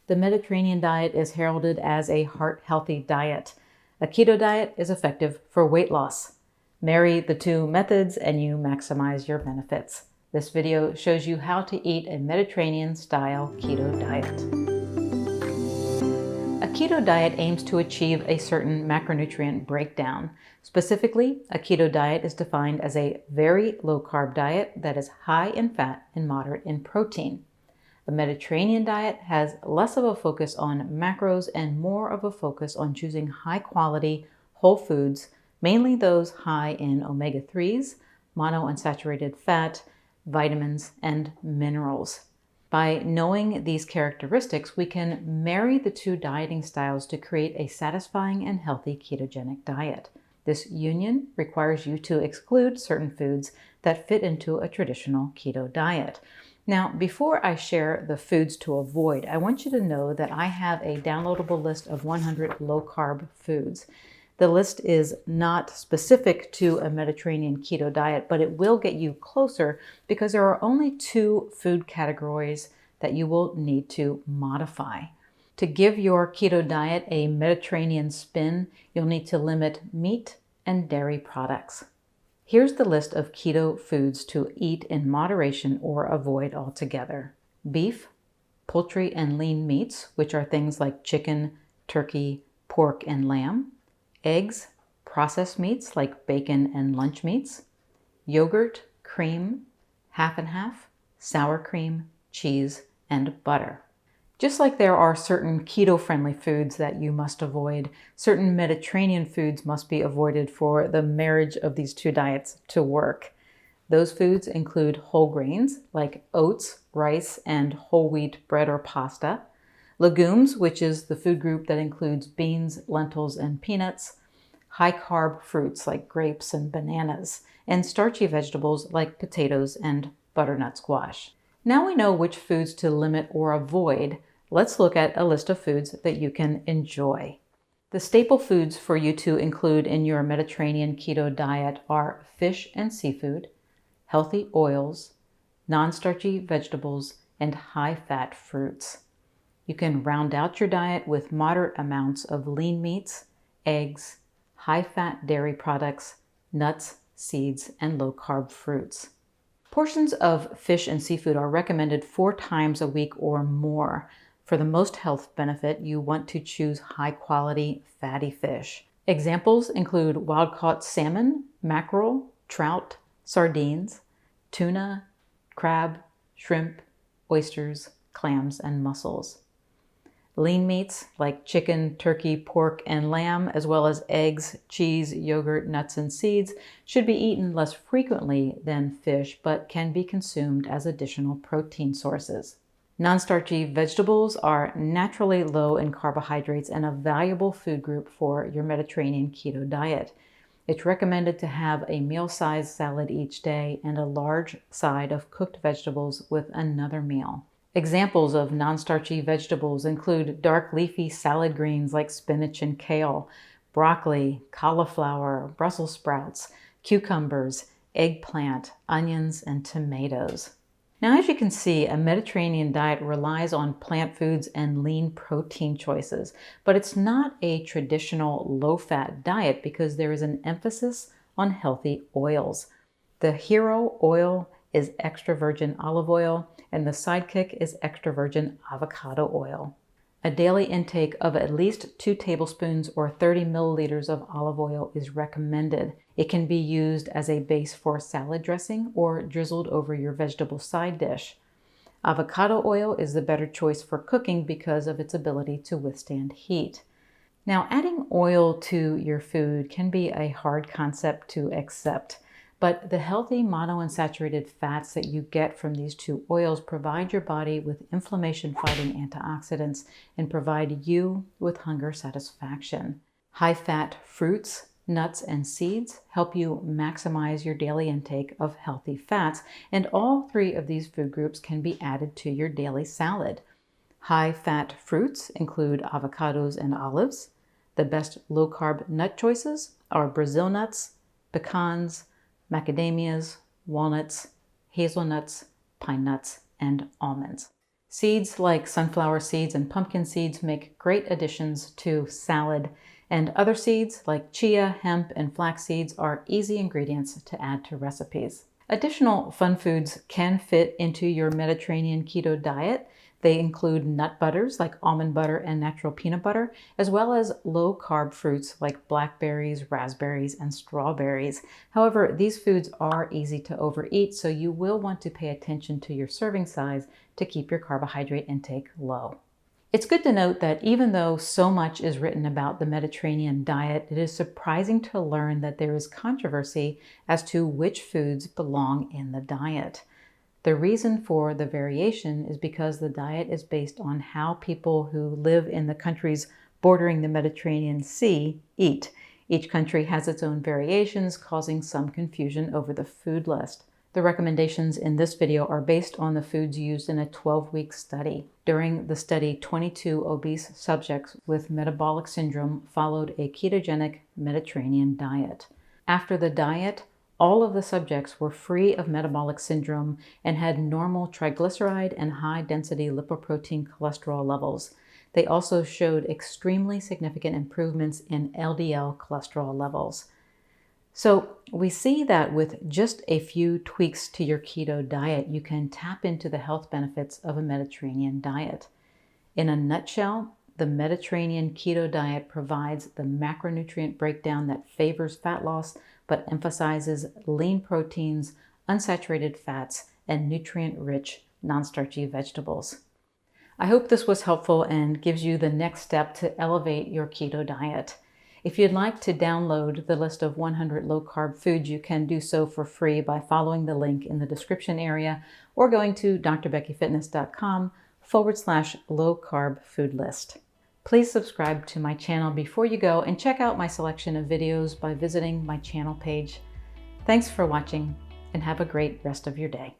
The Mediterranean diet is heralded as a heart-healthy diet. A keto diet is effective for weight loss. Marry the two methods and you maximize your benefits. This video shows you how to eat a Mediterranean-style keto diet. A keto diet aims to achieve a certain macronutrient breakdown. Specifically, a keto diet is defined as a very low-carb diet that is high in fat and moderate in protein. A Mediterranean diet has less of a focus on macros and more of a focus on choosing high-quality whole foods, mainly those high in omega-3s, monounsaturated fat, vitamins, and minerals. By knowing these characteristics, we can marry the two dieting styles to create a satisfying and healthy ketogenic diet. This union requires you to exclude certain foods that fit into a traditional keto diet. Now, before I share the foods to avoid, I want you to know that I have a downloadable list of 100 low-carb foods. The list is not specific to a Mediterranean keto diet, but it will get you closer because there are only 2 food categories that you will need to modify. To give your keto diet a Mediterranean spin, you'll need to limit meat and dairy products. Here's the list of keto foods to eat in moderation or avoid altogether. Beef, poultry and lean meats, which are things like chicken, turkey, pork, and lamb. Eggs, processed meats like bacon and lunch meats. Yogurt, cream, half and half, sour cream, cheese, and butter. Just like there are certain keto-friendly foods that you must avoid, certain Mediterranean foods must be avoided for the marriage of these two diets to work. Those foods include whole grains like oats, rice, and whole wheat bread or pasta, legumes, which is the food group that includes beans, lentils, and peanuts, high-carb fruits like grapes and bananas, and starchy vegetables like potatoes and butternut squash. Now we know which foods to limit or avoid. Let's look at a list of foods that you can enjoy. The staple foods for you to include in your Mediterranean keto diet are fish and seafood, healthy oils, non-starchy vegetables, and high-fat fruits. You can round out your diet with moderate amounts of lean meats, eggs, high-fat dairy products, nuts, seeds, and low-carb fruits. Portions of fish and seafood are recommended 4 times a week or more. For the most health benefit, you want to choose high-quality fatty fish. Examples include wild-caught salmon, mackerel, trout, sardines, tuna, crab, shrimp, oysters, clams, and mussels. Lean meats like chicken, turkey, pork, and lamb, as well as eggs, cheese, yogurt, nuts, and seeds, should be eaten less frequently than fish, but can be consumed as additional protein sources. Non-starchy vegetables are naturally low in carbohydrates and a valuable food group for your Mediterranean keto diet. It's recommended to have a meal-sized salad each day and a large side of cooked vegetables with another meal. Examples of non-starchy vegetables include dark leafy salad greens like spinach and kale, broccoli, cauliflower, Brussels sprouts, cucumbers, eggplant, onions, and tomatoes. Now, as you can see, a Mediterranean diet relies on plant foods and lean protein choices, but it's not a traditional low-fat diet because there is an emphasis on healthy oils. The hero oil is extra virgin olive oil, and the sidekick is extra virgin avocado oil. A daily intake of at least 2 tablespoons or 30 milliliters of olive oil is recommended. It can be used as a base for salad dressing or drizzled over your vegetable side dish. Avocado oil is the better choice for cooking because of its ability to withstand heat. Now, adding oil to your food can be a hard concept to accept. But the healthy monounsaturated fats that you get from these 2 oils provide your body with inflammation-fighting antioxidants and provide you with hunger satisfaction. High-fat fruits, nuts, and seeds help you maximize your daily intake of healthy fats, and all 3 of these food groups can be added to your daily salad. High-fat fruits include avocados and olives. The best low-carb nut choices are Brazil nuts, pecans, macadamias, walnuts, hazelnuts, pine nuts, and almonds. Seeds like sunflower seeds and pumpkin seeds make great additions to salad, and other seeds like chia, hemp, and flax seeds are easy ingredients to add to recipes. Additional fun foods can fit into your Mediterranean keto diet. They include nut butters like almond butter and natural peanut butter, as well as low-carb fruits like blackberries, raspberries, and strawberries. However, these foods are easy to overeat, so you will want to pay attention to your serving size to keep your carbohydrate intake low. It's good to note that even though so much is written about the Mediterranean diet, it is surprising to learn that there is controversy as to which foods belong in the diet. The reason for the variation is because the diet is based on how people who live in the countries bordering the Mediterranean Sea eat. Each country has its own variations, causing some confusion over the food list. The recommendations in this video are based on the foods used in a 12-week study. During the study, 22 obese subjects with metabolic syndrome followed a ketogenic Mediterranean diet. After the diet, all of the subjects were free of metabolic syndrome and had normal triglyceride and high-density lipoprotein cholesterol levels. They also showed extremely significant improvements in LDL cholesterol levels. So we see that with just a few tweaks to your keto diet, you can tap into the health benefits of a Mediterranean diet. In a nutshell, the Mediterranean keto diet provides the macronutrient breakdown that favors fat loss but emphasizes lean proteins, unsaturated fats, and nutrient-rich, non-starchy vegetables. I hope this was helpful and gives you the next step to elevate your keto diet. If you'd like to download the list of 100 low-carb foods, you can do so for free by following the link in the description area or going to drbeckyfitness.com/low-carb food list. Please subscribe to my channel before you go and check out my selection of videos by visiting my channel page. Thanks for watching and have a great rest of your day.